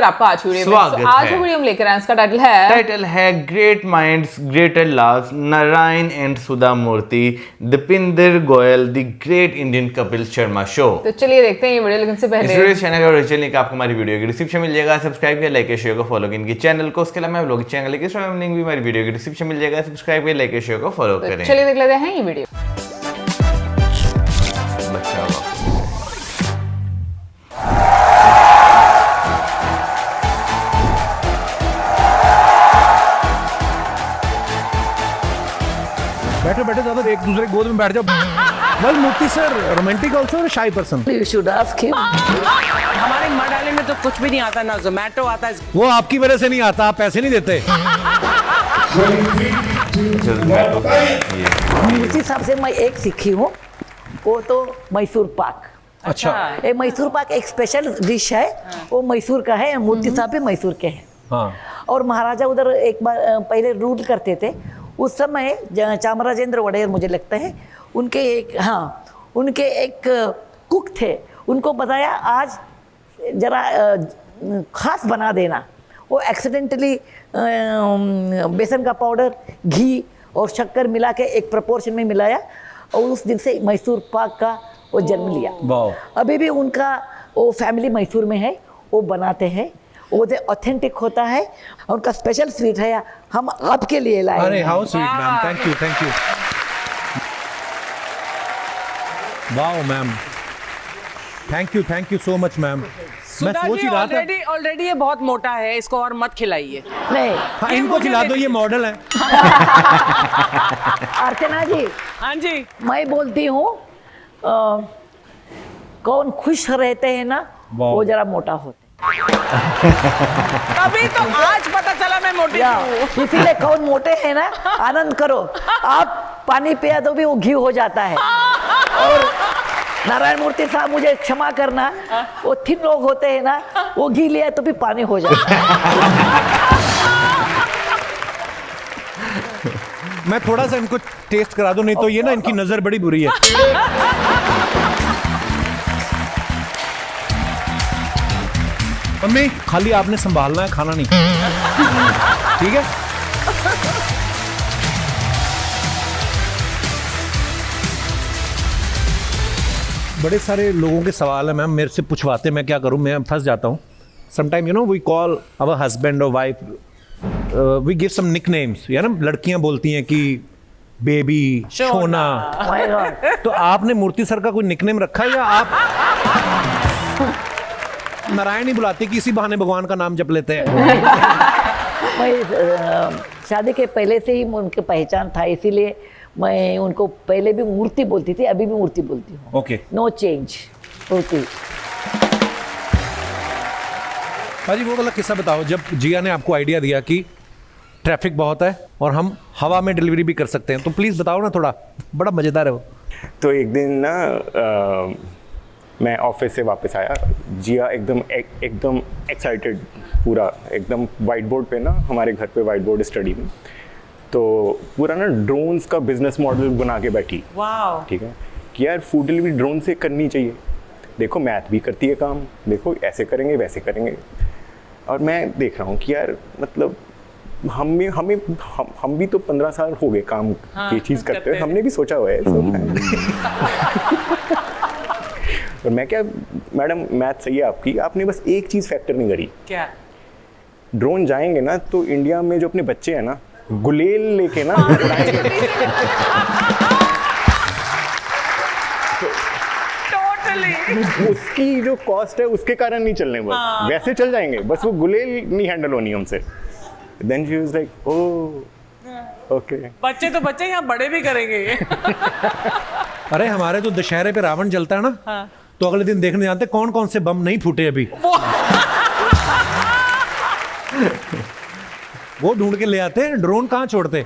आपका आज वीडियो में। स्वागत आज है। जो वीडियो हम लेकर आए हैं, इसका टाइटल है great minds greater loves, Narayan and Sudha Murthy, Deepinder Goyal, the great Indian Kapil Sharma show. तो चलिए देखते हैं ये वीडियो, लेकिन से पहले इस वीडियो चैनल का ओरिजिनल लिंक आपको हमारी वीडियो के डिस्क्रिप्शन मिल जाएगा। सब्सक्राइब किया, लाइक शेयर को फॉलो इनकी चैनल को। उसके अलावा ब्लॉग चैनल के लिंक भी हमारी वीडियो के डिस्क्रिप्शन मिल जाएगा। सब्सक्राइब किया, लाइक शेयर को फॉलो तो करें। चलिए देख लेते हैं ये वीडियो। बैठो बैठो दादा, एक दूसरे गोद में बैठ जाओ। वेल मूर्ति सर, रोमांटिक आल्सो और शाई person? You should ask him. हमारे मडाले में तो कुछ भी नहीं आता, ना जोमेटो आता है। वो आपकी वजह से नहीं आता, आप पैसे नहीं देते। मूर्ति साहब से मैं एक सीखी हूँ, वो तो मैसूर पाक। अच्छा। ये मैसूर पाक एक स्पेशल डिश है, वो मैसूर का है। मूर्ति साहब भी मैसूर के हैं। हाँ। और महाराजा उधर एक बार पहले रूल करते थे, उस समय चामराजेंद्र वडेर मुझे लगता है, उनके एक कुक थे। उनको बताया आज जरा खास बना देना। वो एक्सीडेंटली बेसन का पाउडर, घी और शक्कर मिला के एक प्रपोर्शन में मिलाया, और उस दिन से मैसूर पाक का वो जन्म लिया। वाह। अभी भी उनका वो फैमिली मैसूर में है, वो बनाते हैं, वो ऑथेंटिक होता है। उनका स्पेशल स्वीट है, हम आपके लिए लाए अरे हैं। How sweet ma'am, thank you thank you. Wow ma'am, thank you so much ma'am. मैं सोच ही रहा था, ऑलरेडी ये बहुत मोटा है, इसको और मत खिलाइए। नहीं, हाँ, इनको खिला दो, ये मॉडल है। अर्चना जी, हाँ जी, मैं बोलती हूँ कौन खुश रहते हैं ना, वो जरा मोटा होते अभी तो आज पता चला मैं मोटी या, हूँ। इसीलिए कौन मोटे हैं ना, आनंद करो। आप पानी पिया तो भी वो घी हो जाता है। और नारायण मूर्ति साहब, मुझे क्षमा करना, वो थिन लोग होते हैं ना, वो घी लिया तो भी पानी हो जाता है। मैं थोड़ा सा इनको टेस्ट करा दूं, नहीं तो ये ना इनकी नजर बड़ी बुरी है। मम्मी, खाली आपने संभालना है, खाना नहीं। ठीक है। बड़े सारे लोगों के सवाल है मैम, मेरे से पूछवाते, मैं क्या करूं, मैं फंस जाता हूं। Sometime you know we call our husband और wife, we give some nicknames. या ना लड़कियां बोलती हैं कि बेबी, सोना। My God. तो आपने मूर्ति सर का कोई निकनेम रखा है, या आप नारायण ही बुलाते कि इसी बहाने भगवान का नाम जप लेते हैं? मैं शादी के पहले से ही उनकी पहचान था, इसीलिए मैं उनको पहले भी मूर्ति बोलती थी, अभी भी मूर्ति बोलती हूँ। ओके। नो चेंज, मूर्ति। भाजी, वो वाला किस्सा बताओ जब जिया ने आपको आइडिया दिया कि ट्रैफिक बहुत है और हम हवा में डिलीवरी भी कर सकते हैं, तो प्लीज़ बताओ ना थोड़ा, बड़ा मज़ेदार है वो। तो एक दिन ना मैं ऑफिस से वापस आया, जिया एकदम एक्साइटेड, पूरा एकदम वाइट बोर्ड पे ना, हमारे घर पे वाइट बोर्ड स्टडी में, तो पूरा ना ड्रोन्स का बिजनेस मॉडल बना के बैठी। वाओ। ठीक है कि यार फूड डिलीवरी ड्रोन से करनी चाहिए, देखो मैथ भी करती है काम, देखो ऐसे करेंगे वैसे करेंगे। और मैं देख रहा हूँ कि यार मतलब हम भी तो 15 साल हो गए काम की चीज़ करते हुए, हमने भी सोचा हुआ है। और मैं क्या, मैडम मैथ सही है आपकी, आपने बस एक चीज़ फैक्टर नहीं करी। क्या? ड्रोन जाएंगे ना तो इंडिया में जो अपने बच्चे हैं ना, गुलेल लेके ना उसकी जो कॉस्ट है उसके कारण नहीं चलने, बस वैसे चल जाएंगे, बस वो गुलेल नहीं हैंडल होनी हमसे। Then she was like oh okay. बच्चे तो बच्चे, यहाँ बड़े भी करेंगे। अरे हमारे तो दशहरे पे रावण जलता है ना, हाँ। तो अगले दिन देखने जाते कौन कौन से बम नहीं फूटे अभी। वो ढूंढ के ले आते हैं, ड्रोन कहाँ छोड़ते।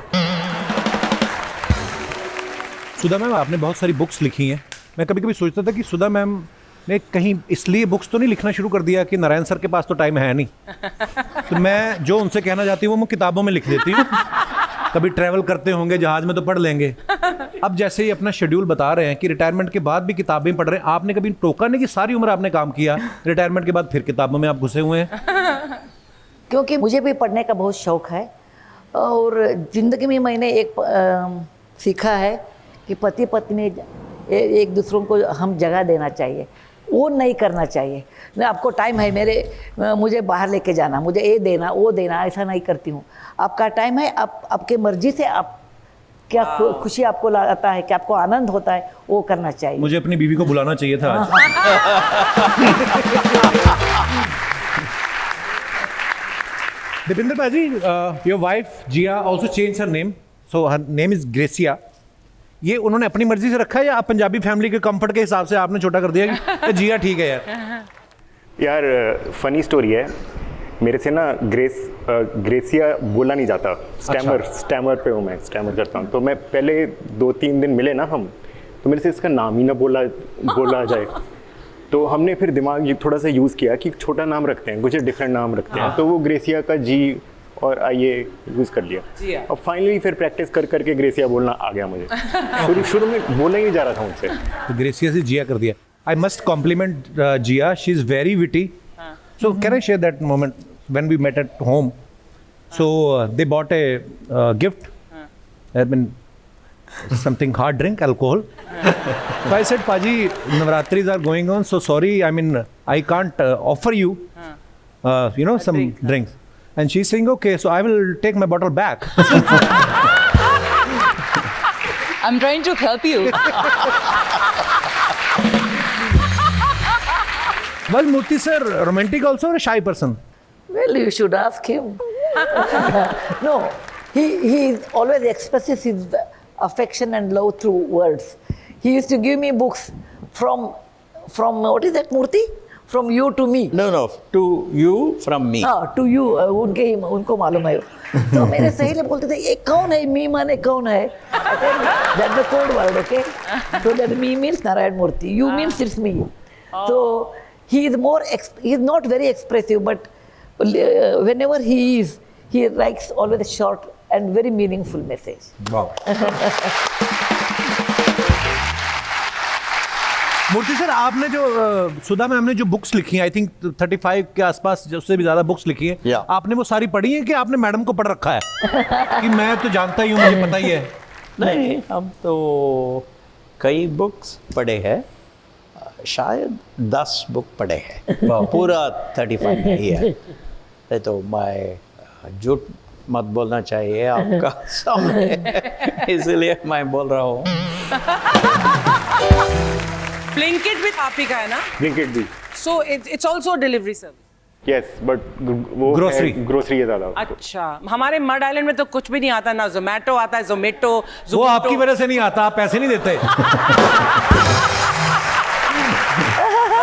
सुधा मैम, आपने बहुत सारी बुक्स लिखी हैं। मैं कभी कभी सोचता था कि सुधा मैम ने कहीं इसलिए बुक्स तो नहीं लिखना शुरू कर दिया कि नारायण सर के पास तो टाइम है नहीं, तो मैं जो उनसे कहना चाहती हूँ वो किताबों में लिख देती हूँ। कभी ट्रैवल करते होंगे जहाज में तो पढ़ लेंगे। अब जैसे ही अपना शेड्यूल बता रहे हैं कि रिटायरमेंट के बाद भी किताबें पढ़ रहे हैं, आपने कभी टोका नहीं कि सारी उम्र आपने काम किया, रिटायरमेंट के बाद फिर किताबों में आप घुसे हुए हैं? क्योंकि मुझे भी पढ़ने का बहुत शौक़ है और ज़िंदगी में मैंने एक सीखा है कि पति पत्नी एक दूसरों को हम जगह देना चाहिए, वो नहीं करना चाहिए। मैं आपको टाइम है मुझे बाहर लेके जाना, मुझे ये देना वो देना, ऐसा नहीं करती हूँ। आपका टाइम है, आप आपके मर्जी से आप क्या खुशी आपको लाता है, क्या आपको आनंद होता है, वो करना चाहिए। मुझे अपनी बीवी को बुलाना चाहिए था आज। Dipinder Paji, your wife Jia also changed her name, so her name is Gracia. ये उन्होंने अपनी मर्जी से रखा है या आप पंजाबी फैमिली के कंफर्ट के हिसाब से आपने छोटा कर दिया कि जिया ठीक है यार? यार फनी स्टोरी है, मेरे से ना ग्रेसिया बोला नहीं जाता, स्टैमर पे हूँ मैं, स्टैमर करता हूँ। तो मैं पहले 2-3 दिन मिले ना हम, तो मेरे से इसका नाम ही ना बोला जाए। तो हमने फिर दिमाग थोड़ा सा यूज़ किया कि छोटा नाम रखते हैं, कुछ डिफरेंट नाम रखते हैं। तो वो ग्रेसिया का जी और आइए यूज़ कर लिया और फाइनली फिर प्रैक्टिस कर करके ग्रेसिया बोलना आ गया मुझे। शुरू में बोलना ही नहीं जा रहा था मुझसे, तो ग्रेसिया से जिया कर दिया। I must compliment Jiya, she is very witty. So can I share that moment when we met at home? So they bought a gift, I mean something hard drink, alcohol. So I said, Paji, Navratris are going on, so sorry, I mean, I can't offer you, some drinks. And she's saying, okay, so I will take my bottle back. I'm trying to help you. Well, Murthy sir, romantic also or a shy person? Well, you should ask him. No, he always expresses his affection and love through words. He used to give me books from what is that, Murthy? From you to me. No, to you from me. To you, उनको मालूम है। तो मेरे सहेली बोलते थे ये कौन है, मी माने कौन है? That's the code word, okay? So that me means Narayan Murthy, you means it's me. So he is not very expressive, but whenever he writes always a short and very meaningful message. Wow. Murthy sir, आपने जो सुधा ma'am ने जो books लिखी हैं, I think 35 के आसपास, उससे भी ज़्यादा बुक्स लिखी हैं, आपने वो सारी पढ़ी हैं कि आपने मैडम को पढ़ रखा है कि मैं तो जानता ही हूँ, मुझे पता ही है? नहीं, हम तो कई बुक्स पढ़े हैं, शायद 10 बुक पढ़े हैं, पूरा 35 नहीं है। तो मैं झूठ मत बोलना चाहिए आपका सामने, इसलिए मैं बोल रहा हूँ। ब्लिंकिट भी आप ही का है ना? ब्लिंकिट भी। So it's also a delivery service. Yes, but वो ग्रोसरी है ज़्यादा। अच्छा, हमारे मड आइलैंड में तो कुछ भी नहीं आता, ना जोमेटो आता है, जोमेटो। वो आपकी वजह से नहीं आता, आप पैसे नहीं देते।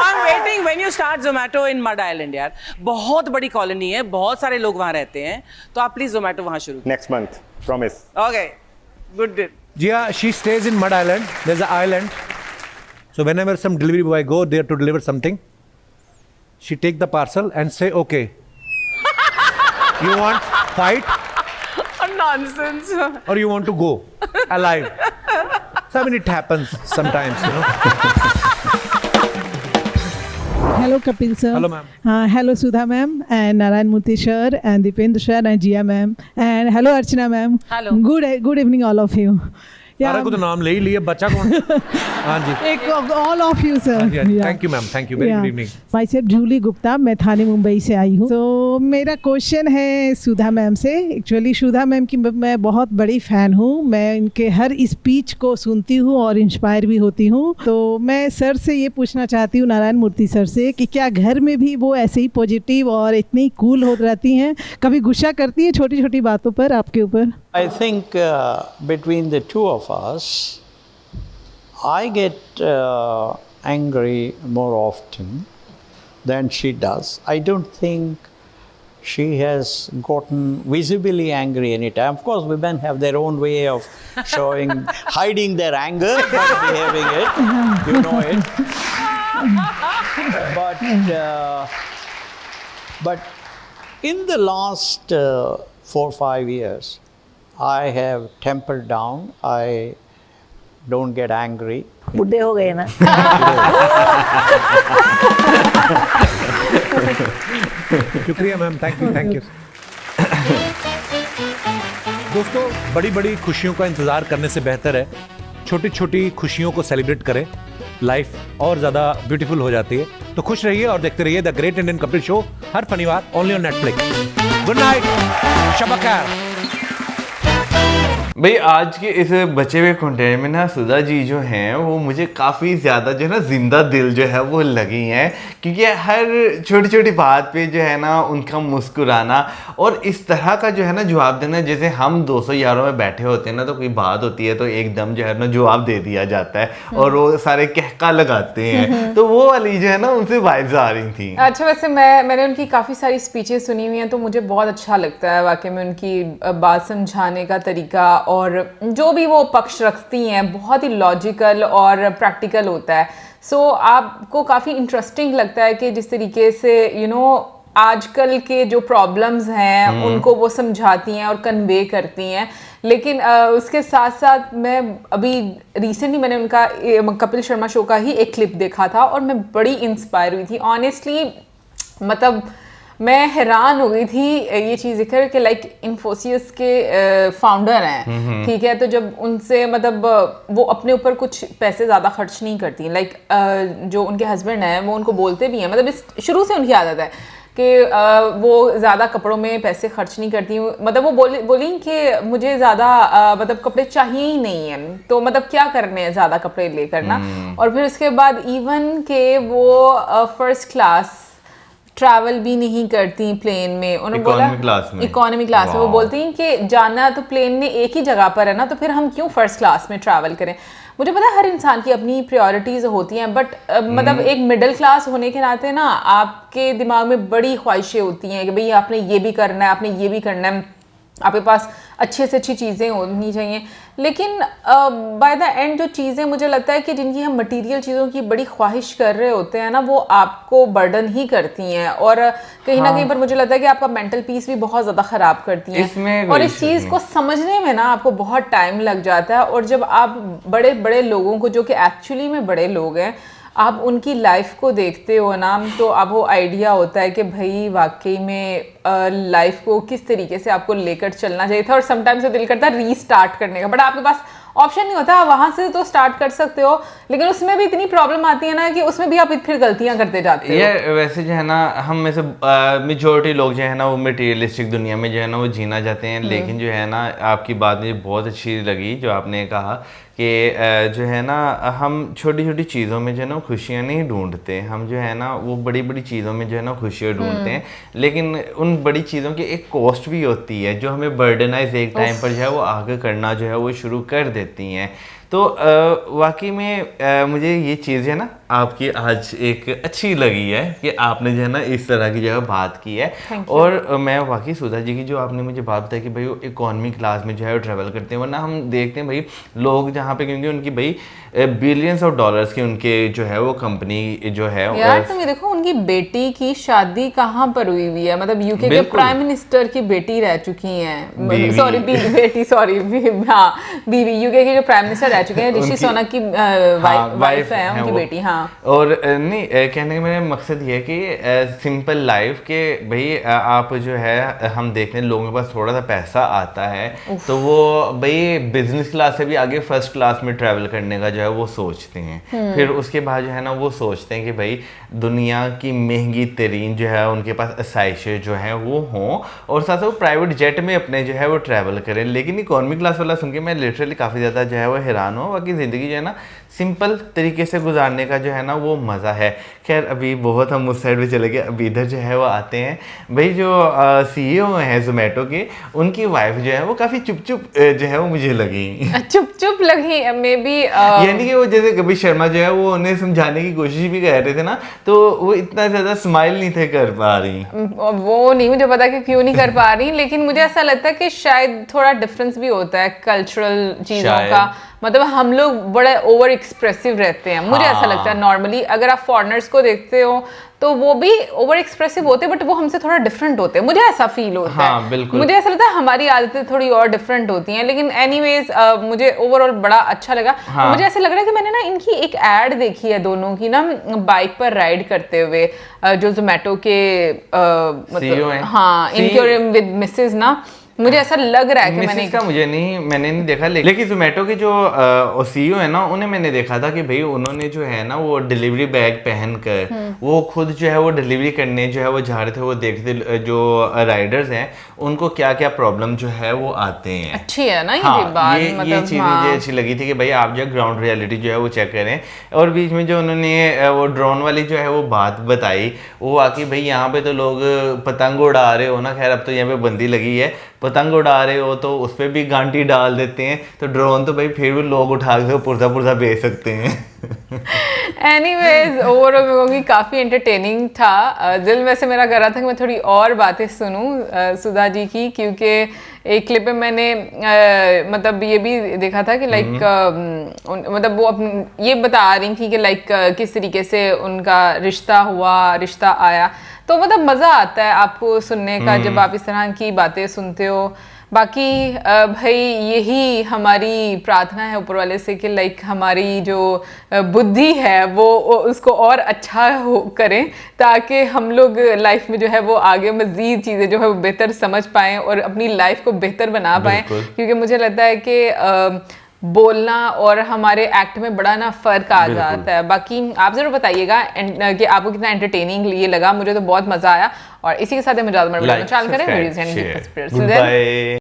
I'm waiting when you start Zomato in Mud Island यार, बहुत बड़ी कॉलोनी है, बहुत सारे लोग वहाँ रहते हैं, तो आप प्लीज Zomato वहाँ शुरू। Next month, promise. Okay, good. Jia, she stays in Mud Island. There's an island. So whenever some delivery boy go there to deliver something, she take the parcel and say, okay, you want fight? Nonsense. Or you want to go alive? So I mean, it happens sometimes, Hello, Kapil sir. Hello, ma'am. Hello, Sudha ma'am, and Narayan Murthy sir, and Dipendra sir, and Jia ma'am, and hello, Archana ma'am. Hello. Good evening, all of you. सारा को तो नाम ले ही लिए, बच्चा कौन? हाँ जी। All of you, sir. Thank you, ma'am. Thank you. Very good evening. Myself Jully Gupta, मैं थाने मुंबई से आई हूँ। तो मेरा क्वेश्चन है सुधा मैम से। एक्चुअली सुधा मैम की मैं बहुत बड़ी फ़ैन हूँ, मैं इनके हर स्पीच को सुनती हूँ और इंस्पायर भी होती हूँ। तो मैं सर से ये पूछना चाहती हूँ, नारायण मूर्ति सर से, कि क्या घर में भी वो ऐसे ही पॉजिटिव और इतनी कूल हो रहती हैं? कभी गुस्सा करती हैं छोटी छोटी बातों पर आपके ऊपर? I think between the two of us, I get angry more often than she does. I don't think she has gotten visibly angry anytime. Of course, women have their own way of hiding their anger, but behaving it. You know it. But in the last 4 or 5 years, I have tempered down. I don't get angry. बुढ़े हो गए ना? शुक्रिया ma'am, thank you. दोस्तों, बड़ी बड़ी खुशियों का इंतजार करने से बेहतर है छोटी छोटी खुशियों को सेलिब्रेट करें, लाइफ और ज्यादा ब्यूटीफुल हो जाती है। तो खुश रहिए और देखते रहिए the great Indian Kapil show हर शनिवार only on Netflix. Good night, शब खैर। भाई आज के इस बचे हुए कंटेंट में ना सुधा जी जो हैं वो मुझे काफ़ी ज़्यादा जो है ना जिंदा दिल जो है वो लगी हैं, क्योंकि हर छोटी छोटी बात पे जो है ना उनका मुस्कुराना और इस तरह का जो है ना जवाब देना, जैसे हम 200 यारों में बैठे होते हैं ना तो कोई बात होती है तो एकदम जो है ना जवाब दे दिया जाता है और वो सारे कहका लगाते हैं, तो वो वाली जो है ना उनसे वाइब्स आ रही थी। अच्छा, वैसे मैंने उनकी काफ़ी सारी स्पीचेस सुनी हुई हैं तो मुझे बहुत अच्छा लगता है वाकई में उनकी बात समझाने का तरीका, और जो भी वो पक्ष रखती हैं बहुत ही लॉजिकल और प्रैक्टिकल होता है। सो आपको काफ़ी इंटरेस्टिंग लगता है कि जिस तरीके से आजकल के जो प्रॉब्लम्स हैं उनको वो समझाती हैं और कन्वे करती हैं। लेकिन उसके साथ साथ मैं अभी रिसेंटली मैंने उनका कपिल शर्मा शो का ही एक क्लिप देखा था और मैं बड़ी इंस्पायर हुई थी ऑनेस्टली। मतलब मैं हैरान हो गई थी ये चीज़ देखकर कि लाइक इन्फोसिस के फाउंडर हैं, ठीक है, तो जब उनसे मतलब वो अपने ऊपर कुछ पैसे ज़्यादा खर्च नहीं करती, लाइक जो उनके हस्बैंड हैं वो उनको बोलते भी हैं, मतलब इस शुरू से उनकी आदत है कि वो ज़्यादा कपड़ों में पैसे खर्च नहीं करती। मतलब वो बोली कि मुझे ज़्यादा मतलब कपड़े चाहिए ही नहीं है, तो मतलब क्या करने हैं ज़्यादा कपड़े लेकर ना। और फिर उसके बाद इवन के वो फर्स्ट क्लास ट्रैवल भी नहीं करती प्लेन में। उन्होंने बोला इकोनॉमी क्लास में वो बोलती हैं कि जाना तो प्लेन में एक ही जगह पर है ना, तो फिर हम क्यों फर्स्ट क्लास में ट्रैवल करें। मुझे पता है हर इंसान की अपनी प्रायोरिटीज़ होती हैं, बट मतलब एक मिडिल क्लास होने के नाते ना आपके दिमाग में बड़ी ख्वाहिशें होती हैं कि भाई आपने ये भी करना है, आपने ये भी करना है, आपके पास अच्छे से अच्छी चीज़ें होनी चाहिए। लेकिन बाय द एंड जो चीज़ें मुझे लगता है कि जिनकी हम मटेरियल चीज़ों की बड़ी ख्वाहिश कर रहे होते हैं ना, वो आपको बर्डन ही करती हैं और कहीं ना कहीं पर मुझे लगता है कि आपका मेंटल पीस भी बहुत ज़्यादा ख़राब करती हैं। और इस चीज़ को समझने में ना आपको बहुत टाइम लग जाता है। और जब आप बड़े बड़े लोगों को, जो कि एक्चुअली में बड़े लोग हैं, आप उनकी लाइफ को देखते हो ना, तो आपको आइडिया होता है कि भाई वाकई में लाइफ को किस तरीके से आपको लेकर चलना चाहिए था। और समटाइम्स तो दिल करता है रीस्टार्ट करने का, बट आपके पास ऑप्शन नहीं होता। आप वहाँ से तो स्टार्ट कर सकते हो, लेकिन उसमें भी इतनी प्रॉब्लम आती है ना कि उसमें भी आप फिर गलतियाँ करते जाते हो। ये वैसे जो है ना हम में से मेजोरिटी लोग जो है ना वो मटेरियलिस्टिक दुनिया में जो है ना वो जीना चाहते हैं। लेकिन जो है ना आपकी बात मुझे बहुत अच्छी लगी जो आपने कहा कि जो है ना हम छोटी छोटी चीज़ों में जो है ना खुशियाँ नहीं ढूंढते, हम जो है ना वो बड़ी बड़ी चीज़ों में जो है ना खुशियाँ ढूंढते हैं। लेकिन उन बड़ी चीज़ों की एक कॉस्ट भी होती है जो हमें बर्डनाइज एक टाइम पर जो है वो आगे करना जो है वो शुरू कर देती हैं। तो वाकई में मुझे ये चीज़ है ना आपकी आज एक अच्छी लगी है कि आपने जो है ना इस तरह की जो है बात की है। और मैं वाकई सुधा जी की जो आपने मुझे बात बताई कि भाई वो इकोनॉमी क्लास में जो है वो ट्रैवल करते हैं, वरना हम देखते हैं भाई लोग जहाँ पे, क्योंकि उनकी भाई बिलियंस ऑफ डॉलर्स की उनके जो है वो कंपनी जो है। यार तुम ये देखो उनकी बेटी की शादी कहाँ पर हुई हुई है, मतलब यूके के प्राइम मिनिस्टर की बेटी रह चुकी हैं, सॉरी बेटी, सॉरी हाँ बीवी, यूके के जो प्राइम मिनिस्टर रह चुके हैं, ऋषि सुनक की वाइफ है उनकी बेटी। हाँ, और नहीं कहने का मेरा मकसद ये है कि सिंपल लाइफ के भाई आप जो है हम देखते हैं लोगों के पास थोड़ा सा पैसा आता है तो वो भाई बिजनेस क्लास से भी आगे फर्स्ट क्लास में ट्रैवल करने का जो है वो सोचते हैं। फिर उसके बाद जो है ना वो सोचते हैं कि भाई दुनिया की महंगी तरीन जो है उनके पास आसाइशें जो है वो हों और साथ साथ वो प्राइवेट जेट में अपने जो है वो ट्रैवल करें। लेकिन इकोनॉमी क्लास वाला सुन के मैं लिटरली काफ़ी ज़्यादा जो है वो हैरान हूँ। बाकी ज़िंदगी जो है ना सिंपल तरीके से गुजारने का जो है ना वो मज़ा है। खैर अभी बहुत हम उस साइड पे चले गए, अभी इधर जो है वो आते हैं भाई जो CEO हैं जोमेटो के, उनकी वाइफ जो है वो काफ़ी चुप चुप जो है वो मुझे लगी। चुप चुप लगी मे बी, यानी कि वो जैसे कपिल शर्मा जो है वो उन्हें समझाने की कोशिश भी कर रहे थे ना, तो वो इतना ज़्यादा स्माइल नहीं थे कर पा रही। वो नहीं मुझे पता कि क्यों नहीं कर पा रही, लेकिन मुझे ऐसा लगता है कि शायद थोड़ा डिफरेंस भी होता है कल्चरल चीज़ों का। मतलब हम लोग बड़े ओवर एक्सप्रेसिव रहते हैं, मुझे ऐसा लगता है नॉर्मली। अगर आप फॉरेनर्स को देखते हो तो वो भी ओवर एक्सप्रेसिव होते हैं, बट वो हमसे थोड़ा डिफरेंट होते हैं, मुझे ऐसा फील होता है। हाँ, बिल्कुल। मुझे ऐसा लगता है हमारी आदतें थोड़ी और डिफरेंट होती हैं, लेकिन एनीवेज मुझे ओवरऑल बड़ा अच्छा लगा। हाँ। मुझे ऐसा लग रहा है कि मैंने ना इनकी एक एड देखी है दोनों की ना, बाइक पर राइड करते हुए, जो जोमेटो के CEO मतलब हैं। हाँ, इनके और विद मिसेज ना, मुझे ऐसा लग रहा है कि मिसेस का मैंने नहीं देखा, लेकिन जोमेटो के जो CEO है ना, उन्हें मैंने देखा था कि भाई उन्होंने जो है ना वो डिलीवरी बैग पहन कर वो खुद जो है वो डिलीवरी करने जो है वो जा रहे थे, वो देखते जो राइडर्स हैं उनको क्या क्या प्रॉब्लम जो है वो आते हैं। अच्छी है ना ये हाँ, बात, ये मतलब चीज़ हाँ। मुझे अच्छी लगी थी कि भाई आप जो ग्राउंड रियलिटी जो है वो चेक करें। और बीच में जो उन्होंने वो ड्रोन वाली जो है वो बात बताई, वो आके भाई यहाँ पे तो लोग पतंग उड़ा रहे हो ना, खैर अब तो यहाँ पे बंदी लगी है, पतंग उड़ा रहे हो तो उस पर भी गांठी डाल देते हैं, तो ड्रोन तो भाई फिर भी लोग उठा के पुर्जा पुर्जा बेच सकते हैं। एनीवेज ओवरऑल मैं कहूँगी काफ़ी एंटरटेनिंग था। दिल में से मेरा कर रहा था कि मैं थोड़ी और बातें सुनूं सुधा जी की, क्योंकि एक क्लिप में मैंने मतलब ये भी देखा था कि लाइक मतलब वो ये बता रही थी कि लाइक किस तरीके से उनका रिश्ता आया, तो मतलब मज़ा आता है आपको सुनने का जब आप इस तरह की बातें सुनते हो। बाकी भाई यही हमारी प्रार्थना है ऊपर वाले से कि लाइक हमारी जो बुद्धि है वो उसको और अच्छा करें, ताकि हम लोग लाइफ में जो है वो आगे मज़ीद चीज़ें जो है वो बेहतर समझ पाएँ और अपनी लाइफ को बेहतर बना पाएँ। क्योंकि मुझे लगता है कि बोलना और हमारे एक्ट में बड़ा ना फ़र्क आ जाता है। बाकी आप ज़रूर बताइएगा कि आपको कितना एंटरटेनिंग ये लगा, मुझे तो बहुत मज़ा आया। और इसी के साथ मुझे ज़्यादा चैनल करें, Guys,